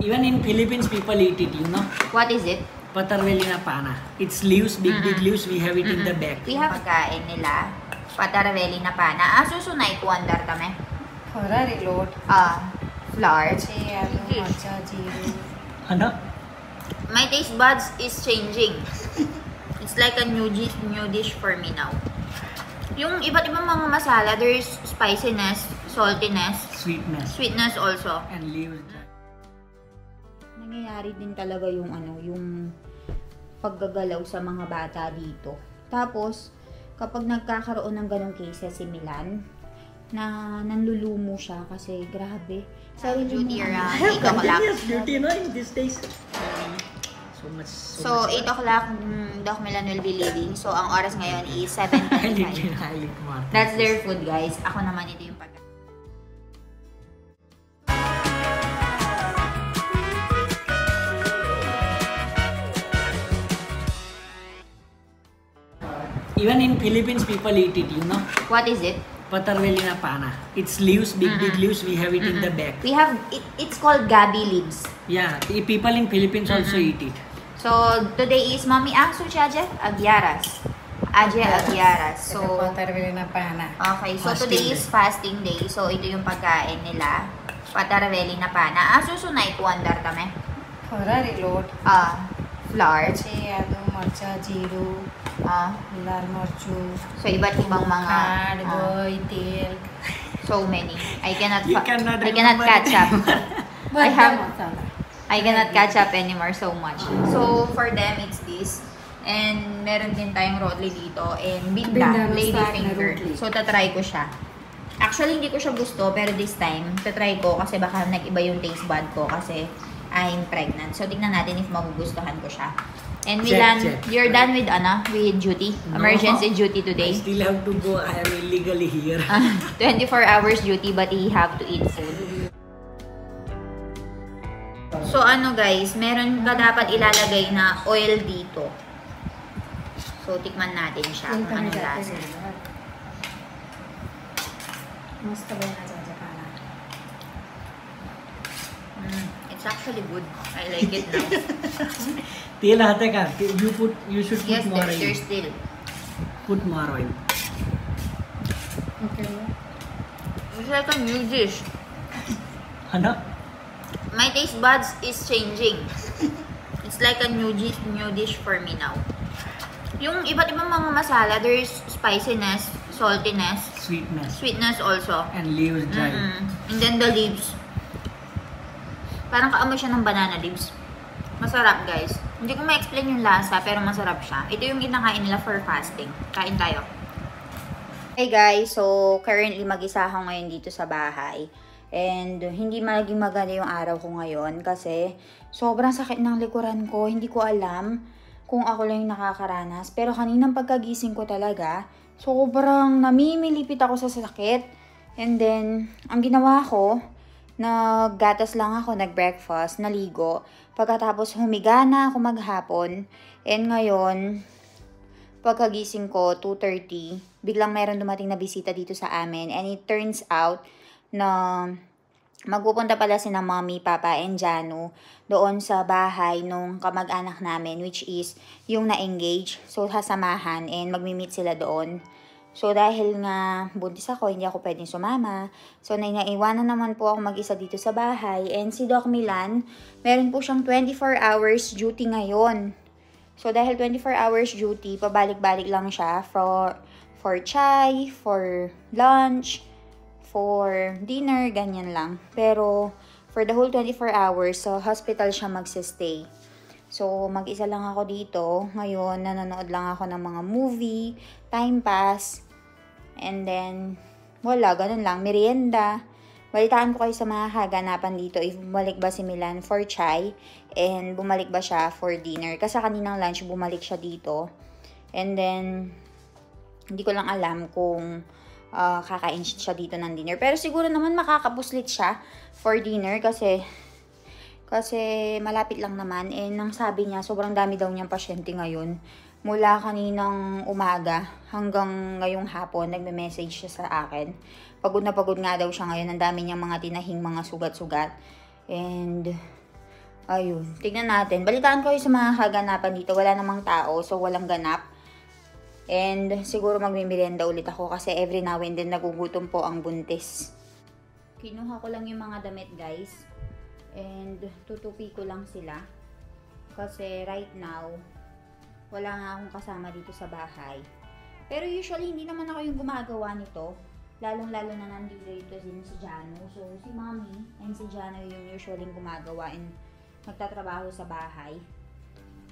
Even in Philippines, people eat it, you know. What is it? Patarweli na pana. It's leaves, big leaves. We have it in the back. We have pagkain nila. Patarweli na pana. Susunay ko andar tame. Load. Flour. Ano? My taste buds is changing. It's like a new dish for me now. Yung iba't ibang mga masala, there's spiciness, saltiness, sweetness also. And leaves. Nangyayari din talaga yung yung paggagalaw sa mga bata dito. Tapos, kapag nagkakaroon ng ganong cases si Milan, na nanlulumo siya kasi grabe. Duty around 8 o'clock. Duty na in these days. So 8 o'clock, Doc Milan will be leaving. So, ang oras ngayon is 7:25. That's their food, guys. Ako naman ito yung pagkain. Even in Philippines, people eat it, you know. What is it? Patarweli na pana. It's leaves, big leaves. We have it in the back. We have it's called gabi leaves. Yeah, people in Philippines also eat it. So today is Mami Agyara Agiaras. So Patarweli na pana. Okay, so today is fasting day. So ito yung pagkain nila. Patarweli na pana. Susunay ko andar tame. Load. Flour. Marcha, zero. Lal marchu. So iba't ibang mga boy, til. So many. I cannot remember catch up. I cannot catch up anymore so much. So for them it's this. And meron din tayong rotli dito and binda, lady finger. So tatry ko siya. Actually hindi ko siya gusto pero this time tatry ko kasi baka nag-iba yung taste bud ko kasi I'm pregnant. So tignan natin if magugustuhan ko siya. And Milan, you're done with with duty? No, emergency duty today? I still have to go. I am illegally here. 24 hours duty but he have to eat food. So guys, meron ka dapat ilalagay na oil dito. So tikman natin siya kung anong lasa. It's actually good. I like it now. Tila teka, you should put yes, more oil. There's still. Put more oil. Okay. It's like a new dish. Ano? My taste buds is changing. It's like a new dish for me now. Yung iba't ibang mga masala, there's spiciness, saltiness, sweetness also. And leaves dry. And then the leaves. Parang kaamoy siya ng banana leaves. Masarap, guys. Hindi ko ma-explain yung lasa, pero masarap siya. Ito yung kinakain nila for fasting. Kain tayo. Hey guys, so currently mag-isa ako ngayon dito sa bahay. And hindi maging maganda yung araw ko ngayon kasi sobrang sakit ng likuran ko. Hindi ko alam kung ako lang yung nakakaranas. Pero kaninang pagkagising ko talaga, sobrang namimilipit ako sa sakit. And then, ang ginawa ko, naggatas lang ako, nag-breakfast, naligo. Pagkatapos humiga na ako maghapon. And ngayon, pagkagising ko, 2:30, biglang meron dumating na bisita dito sa amin. And it turns out na magpupunta pala sina Mommy, Papa, and Janu doon sa bahay nung kamag-anak namin, which is yung na-engage. So, sasamahan and magmi-meet sila doon. So, dahil nga buntis ako, hindi ako pwedeng sumama. So, naiwanan naman po ako mag-isa dito sa bahay. And si Doc Milan, meron po siyang 24 hours duty ngayon. So, dahil 24 hours duty, pabalik-balik lang siya for chai, for lunch, for dinner, ganyan lang. Pero, for the whole 24 hours, sa hospital siya magsistay. So, mag-isa lang ako dito. Ngayon, nanonood lang ako ng mga movie, time pass, and then, wala, ganun lang, merienda. Balitaan ko kayo sa mga kaganapan dito if bumalik ba si Milan for chai, and bumalik ba siya for dinner. Kasi kaninang lunch, bumalik siya dito. And then, hindi ko lang alam kung kakain siya dito ng dinner. Pero siguro naman makakapuslit siya for dinner kasi malapit lang naman. And ang sabi niya, sobrang dami daw niyang pasyente ngayon. Mula kaninang umaga hanggang ngayong hapon, nagme-message siya sa akin. Pagod na pagod nga daw siya ngayon. Ang dami niyang mga tinahing mga sugat-sugat. And Ayun, tignan natin. Balitaan ko yung sa mga kaganapan dito. Wala namang tao, so walang ganap. And siguro magmimerienda ulit ako kasi every now and then nagugutom po ang buntis. Kinuha ko lang yung mga damit, guys. And tutupi ko lang sila. Kasi right now, wala nga akong kasama dito sa bahay. Pero usually, hindi naman ako yung gumagawa nito. Lalong-lalo na nandito din si Jano. So, si Mommy and si Jano yung usually gumagawa and nagtatrabaho sa bahay.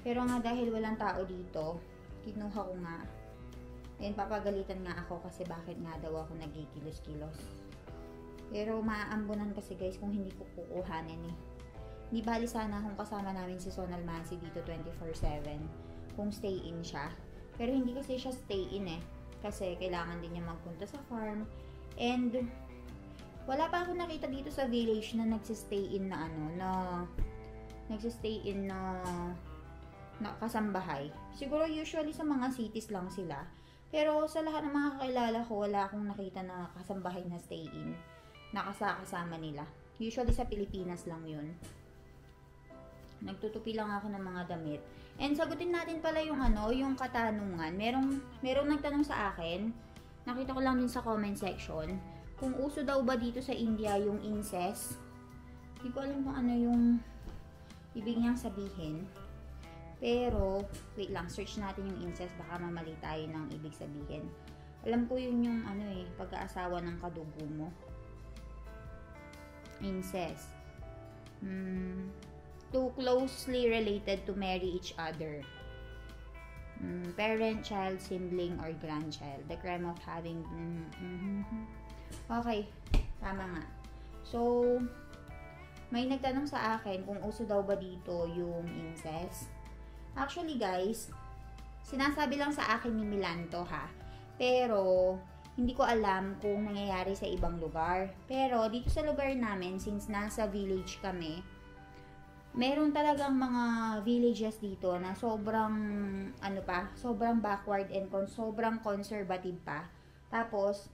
Pero nga dahil walang tao dito, kinuha ko nga. And papagalitan nga ako kasi bakit nga daw ako nagikilos-kilos. Pero maaambunan kasi guys kung hindi ko kukuhanin eh. Di bali sana kung kasama namin si Sonal Mansi dito 24/7 kung stay in siya. Pero hindi kasi siya stay in eh. Kasi kailangan din niya magpunta sa farm. And wala pa ako nakita dito sa village na nagsistay in na nagsistay in na kasambahay. Siguro usually sa mga cities lang sila. Pero sa lahat ng mga kakilala ko, wala akong nakita na kasambahay na stay in. Nakasama nila. Usually sa Pilipinas lang yun. Nagtutupi lang ako ng mga damit. And sagutin natin pala yung yung katanungan. Merong nagtanong sa akin. Nakita ko lang din sa comment section. Kung uso daw ba dito sa India yung incest. Hindi ko alam kung ano yung ibig niyang sabihin. Pero, wait lang, search natin yung incest. Baka mamali tayo ng ibig sabihin. Alam ko yun yung pag-aasawa ng kadugo mo. Incest. Too closely related to marry each other. Parent, child, sibling, or grandchild. The crime of having... Okay, tama nga. So, may nagtanong sa akin kung uso daw ba dito yung incest. Actually guys, sinasabi lang sa akin ni Milan to ha. Pero, hindi ko alam kung nangyayari sa ibang lugar. Pero, dito sa lugar namin, since nasa village kami, meron talagang mga villages dito na sobrang, sobrang backward and sobrang conservative pa. Tapos,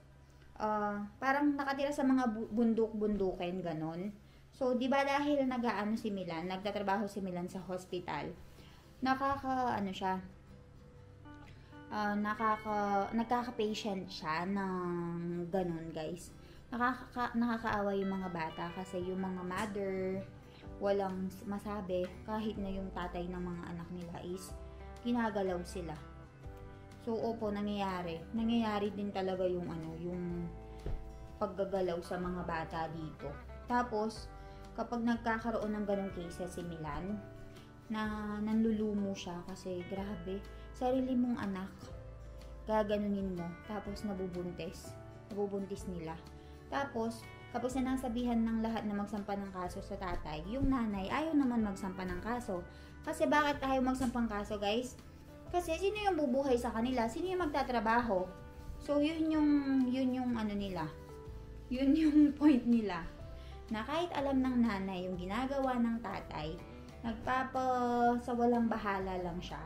parang nakatira sa mga bundok-bundukin, ganon. So, di ba dahil si Milan, nagtatrabaho si Milan sa hospital, nagkaka-patient siya ng ganon, guys. Nakakaawa yung mga bata kasi yung mga mother, walang masabi kahit na yung tatay ng mga anak nila is ginagalaw sila. So, opo, nangyayari. Nangyayari din talaga yung yung paggagalaw sa mga bata dito. Tapos, kapag nagkakaroon ng ganong cases si Milan, na nanlulumo siya kasi grabe, sarili mong anak, gaganunin mo, tapos nabubuntis nila. Tapos, kapag sinasabihan ng lahat na magsampa ng kaso sa tatay, yung nanay ayaw naman magsampa ng kaso. Kasi bakit ayaw magsampang kaso, guys? Kasi sino yung bubuhay sa kanila? Sino yung magtatrabaho? So, yun yung nila. Yun yung point nila. Na kahit alam ng nanay yung ginagawa ng tatay, sa walang bahala lang siya.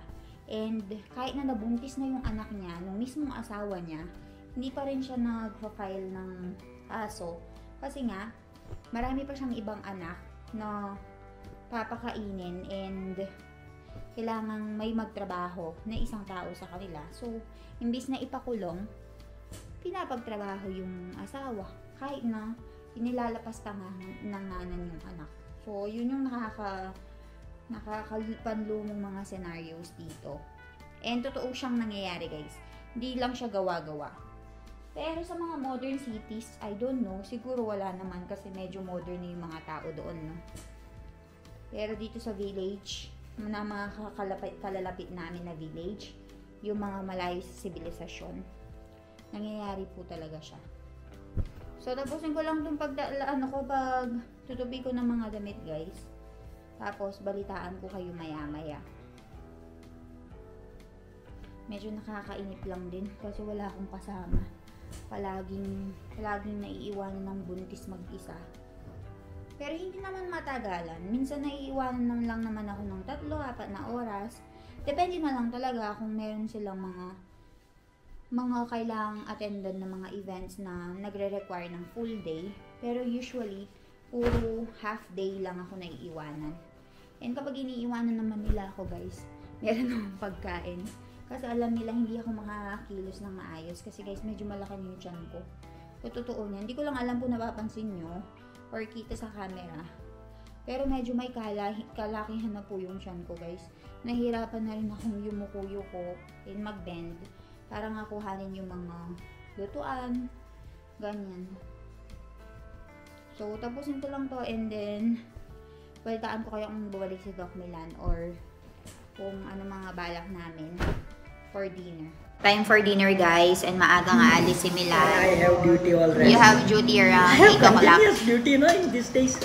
And kahit na nabuntis na yung anak niya, nung mismong asawa niya, hindi pa rin siya nag-file ng kaso. Kasi nga, marami pa siyang ibang anak na papakainin and kailangang may magtrabaho na isang tao sa kanila. So, imbis na ipakulong, pinapagtrabaho yung asawa. Kahit na inilalapas ng nanan yung anak. So, yun yung nakakapanlumong mga scenarios dito. And totoo siyang nangyayari, guys. Hindi lang siya gawa-gawa. Pero sa mga modern cities, I don't know. Siguro wala naman kasi medyo modern na yung mga tao doon, no? Pero dito sa village, na mga kalalapit namin na village, yung mga malayo sa sibilisasyon, nangyayari po talaga siya. So, tapusin ko lang itong pag tutubi ko ng mga damit, guys. Tapos, balitaan ko kayo maya-maya. Medyo nakakainip lang din kasi wala akong kasama. Palaging naiiwanan ng buntis mag-isa. Pero hindi naman matagalan. Minsan naiiwanan lang naman ako ng 3-4 na oras. Depende na lang talaga kung meron silang mga kailangang attendan na mga events na nagre-require ng full day. Pero usually, puro half day lang ako naiiwanan. And kapag iniiwanan naman nila ako guys, meron namang pagkain. Kasi alam nila hindi ako makakakilos ng maayos. Kasi guys, medyo malaki na yung tiyan ko. So, totoo niyan. Hindi ko lang alam kung napapansin nyo or kita sa camera. Pero medyo may kalakihan na po yung tiyan ko guys. Nahihirapan na rin akong yumuko-yuko and mag-bend. Para nga kuhanin yung mga lutuan. Ganyan. So, tapusin ko lang to and then balitaan ko kayo kung bumalik si Doc Milan or kung ano mga balak namin for dinner. Time for dinner guys and maaga nga alis si Milan. I have duty already. You have duty around I 8 have o'clock. continuous duty, no, in these days.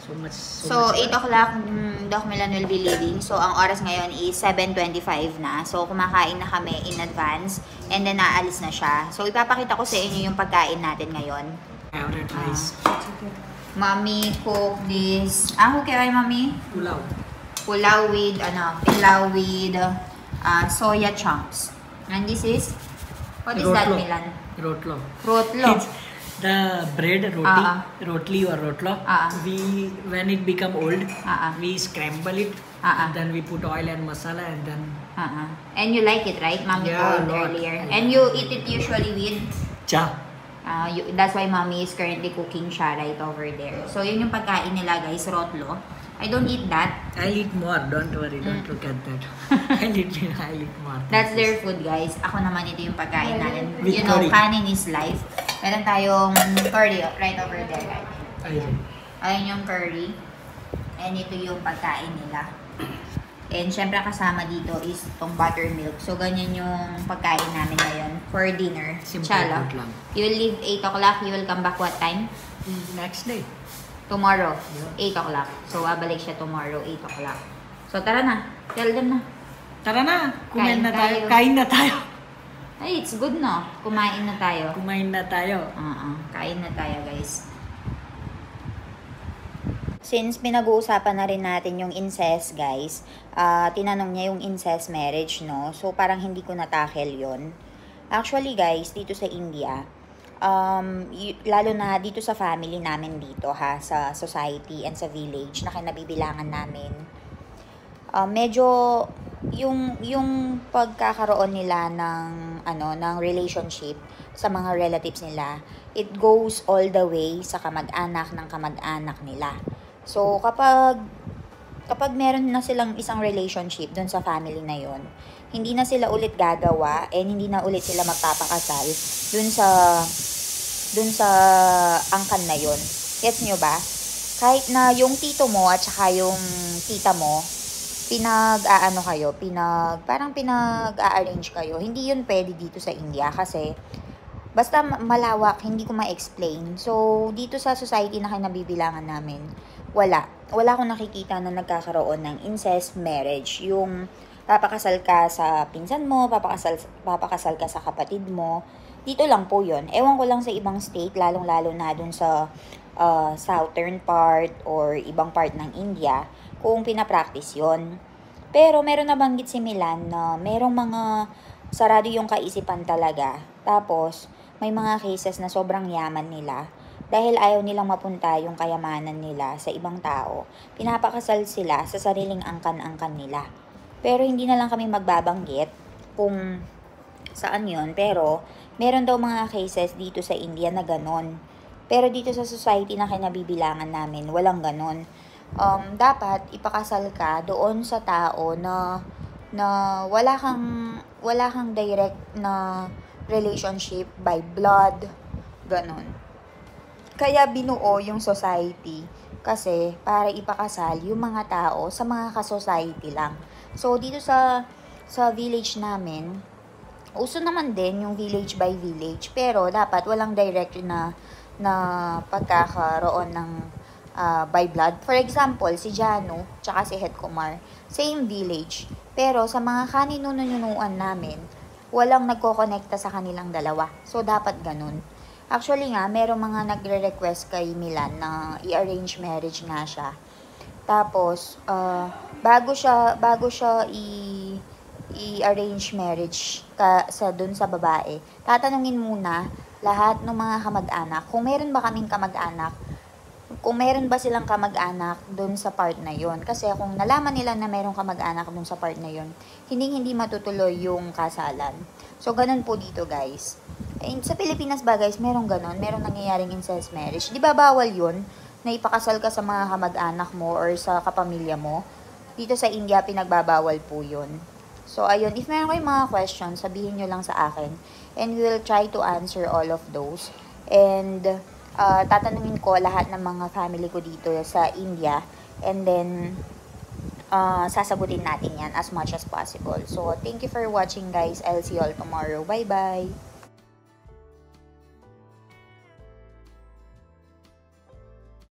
So much. So, 8 o'clock, Doc Milan will be leaving. So, ang oras ngayon is 7:25 na. So, kumakain na kami in advance. And then, naalis na siya. So, ipapakita ko sa inyo yung pagkain natin ngayon. Favorite rice. Mommy cook this. Who kaya Mommy? Pulao. Pulao with, soya chunks. And this is, what is that, Rotlo. Milan? Rotlo. Rotlo. It's the bread rotli or rotlo. We when it become old, we scramble it. Then we put oil and masala and then. And you like it, right? Mommy told earlier. And you eat it usually with? Cha. That's why Mommy is currently cooking siya right over there. So, yun yung pagkain nila guys, rotlo. I don't eat that. I'll eat more. Don't worry. Don't look at that. I'll eat more. That's their food, guys. Ako naman ito yung pagkain natin. With You know, curry. kanin is life. Meron tayong curry right over there, right? Ayun yung curry. And ito yung pagkain nila. And syempre kasama dito is itong buttermilk. So, ganyan yung pagkain namin ngayon for dinner. Simple Chala. food lang. You will leave 8 o'clock. You will come back what time? Next day. Tomorrow, Yeah. 8 o'clock. So, babalik siya tomorrow, 8 o'clock. So, tara na. Tell them na. Tara na. Kumain Kain na tayo. tayo. Kain na tayo. Ay, it's good na. Kumain na tayo. Kumain na tayo. Kain na tayo, guys. Since pinag-uusapan na rin natin yung incest, guys, tinanong niya yung incest marriage, no? So, parang hindi ko natakel yon. Actually, guys, dito sa India, lalo na dito sa family namin dito, sa society and sa village na kinabibilangan namin, medyo yung pagkakaroon nila ng relationship sa mga relatives nila, it goes all the way sa kamag-anak ng kamag-anak nila. So, kapag meron na silang isang relationship dun sa family na yon, hindi na sila ulit gagawa and hindi na ulit sila magpapakasal dun sa angkan na yon. Gets nyo ba? Kahit na yung tito mo at saka yung tita mo, parang pinag-a-arrange kayo. Hindi yun pwede dito sa India kasi basta malawak, hindi ko ma-explain. So, dito sa society na kinabibilangan namin, wala akong nakikita na nagkakaroon ng incest marriage. Yung papakasal ka sa pinsan mo, papakasal ka sa kapatid mo. Dito lang po yun. Ewan ko lang sa ibang state, lalong-lalo na dun sa southern part or ibang part ng India, kung pinapractice yon. Pero meron nabanggit si Milan na merong mga sarado yung kaisipan talaga. Tapos, may mga cases na sobrang yaman nila. Dahil ayaw nilang mapunta yung kayamanan nila sa ibang tao, pinapakasal sila sa sariling angkan-angkan nila. Pero hindi na lang kami magbabanggit kung saan yon. Pero meron daw mga cases dito sa India na ganon. Pero dito sa society na kinabibilangan namin, walang ganon. Dapat ipakasal ka doon sa tao na wala kang direct na relationship by blood, ganon. Kaya binuo yung society kasi para ipakasal yung mga tao sa mga ka-society lang. So, dito sa village namin, uso naman din yung village by village, pero dapat walang direct na pagkakaroon ng by blood. For example, si Jano tsaka si Het Kumar, same village. Pero sa mga kaninununuan namin, walang nagko-connecta sa kanilang dalawa. So, dapat ganun. Actually nga, merong mga nagre-request kay Milan na i-arrange marriage nga siya. Tapos, bago siya i-arrange marriage dun sa babae, tatanungin muna lahat ng mga kamag-anak. Kung meron ba kaming kamag-anak, kung meron ba silang kamag-anak dun sa part na yon. Kasi kung nalaman nila na meron kamag-anak dun sa part na yon, hindi matutuloy yung kasalan. So, ganun po dito, guys. And sa Pilipinas ba, guys, meron ganun? Meron nangyayaring incest marriage. Di ba bawal yun na ipakasal ka sa mga kamag-anak mo or sa kapamilya mo? Dito sa India, pinagbabawal po yun. So, ayun. If meron kayong mga questions, sabihin nyo lang sa akin. And we will try to answer all of those. And tatanungin ko lahat ng mga family ko dito sa India. And then, sasagutin natin yan as much as possible. So, thank you for watching, guys. I'll see you all tomorrow. Bye-bye!